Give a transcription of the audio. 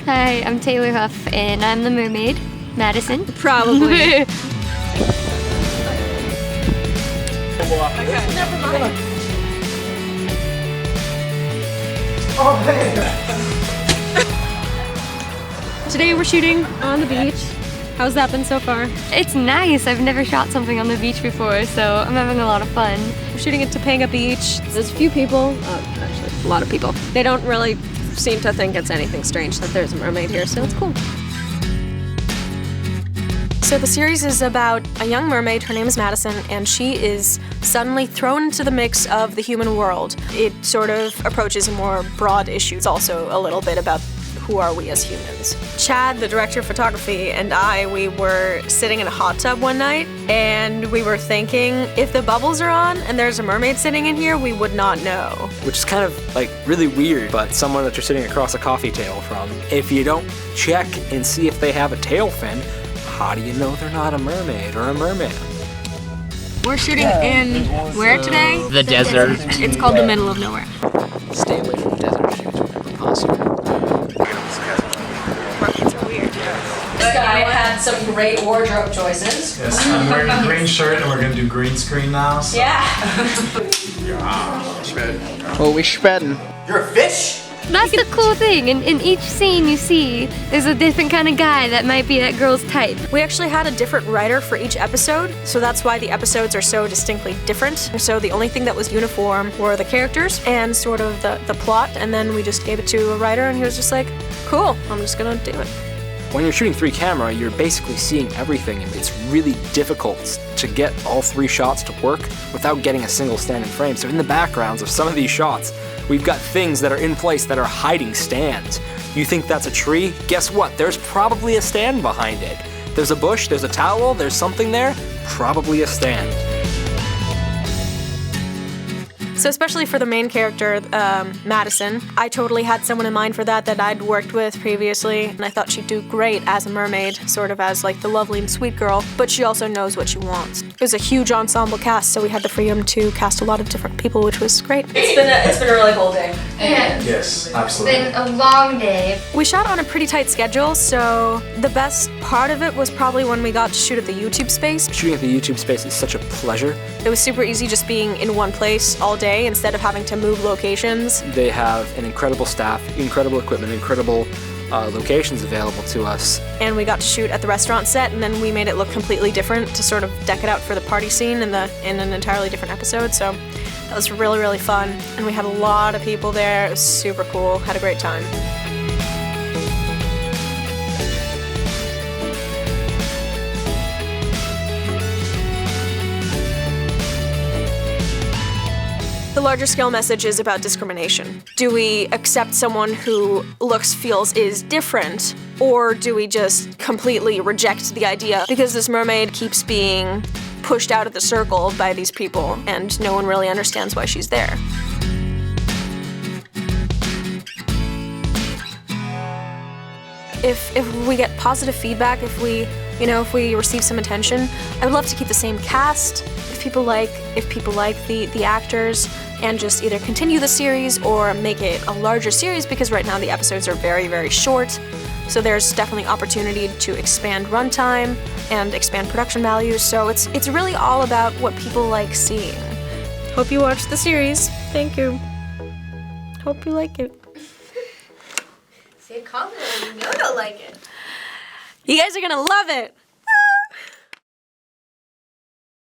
Hi, I'm Taylor Huff, and I'm the mermaid, Madison. Probably. Okay, never mind. Today we're shooting on the beach. How's that been so far? It's nice. I've never shot something on the beach before, so I'm having a lot of fun. We're shooting at Topanga Beach. There's a few people, actually a lot of people. They don't really seem to think it's anything strange that there's a mermaid here, so it's cool. So the series is about a young mermaid, her name is Madison, and she is suddenly thrown into the mix of the human world. It sort of approaches a more broad issue. It's also a little bit about who are we as humans. Chad, the director of photography, and we were sitting in a hot tub one night, and we were thinking, if the bubbles are on and there's a mermaid sitting in here, we would not know. Which is kind of like really weird, but someone that you're sitting across a coffee table from, if you don't check and see if they have a tail fin, how do you know they're not a mermaid or a merman? We're shooting in where today? The desert. It's called the middle of nowhere. Stay away from desert shoots whenever possible. This guy had some great wardrobe choices. Yes, I'm wearing a green shirt and we're gonna do green screen now. So. Yeah. Well, we spreading. You're a fish? That's the cool thing. In each scene you see, there's a different kind of guy that might be that girl's type. We actually had a different writer for each episode, so that's why the episodes are so distinctly different. So the only thing that was uniform were the characters and sort of the plot, and then we just gave it to a writer and he was just like, cool, I'm just gonna do it. When you're shooting 3 camera, you're basically seeing everything, and it's really difficult to get all 3 shots to work without getting a single standing frame. So in the backgrounds of some of these shots, we've got things that are in place that are hiding stands. You think that's a tree? Guess what? There's probably a stand behind it. There's a bush, there's a towel, there's something there, probably a stand. So especially for the main character, Madison, I totally had someone in mind for that I'd worked with previously, and I thought she'd do great as a mermaid, sort of as like the lovely and sweet girl, but she also knows what she wants. It was a huge ensemble cast, so we had the freedom to cast a lot of different people, which was great. It's been a really cool day. Yes, absolutely. It's been a long day. We shot on a pretty tight schedule, so the best part of it was probably when we got to shoot at the YouTube space. Shooting at the YouTube space is such a pleasure. It was super easy just being in one place all day instead of having to move locations. They have an incredible staff, incredible equipment, incredible locations available to us. And we got to shoot at the restaurant set, and then we made it look completely different to sort of deck it out for the party scene in an entirely different episode. So that was really, really fun. And we had a lot of people there. It was super cool. Had a great time. The larger scale message is about discrimination. Do we accept someone who looks, feels, is different, or do we just completely reject the idea because this mermaid keeps being pushed out of the circle by these people and no one really understands why she's there? If we get positive feedback, if we receive some attention, I would love to keep the same cast. If people like the actors, and just either continue the series or make it a larger series, because right now the episodes are very, very short. So there's definitely opportunity to expand runtime and expand production values. So it's really all about what people like seeing. Hope you watch the series. Thank you. Hope you like it. Say a compliment when you don't like it. You guys are gonna love it.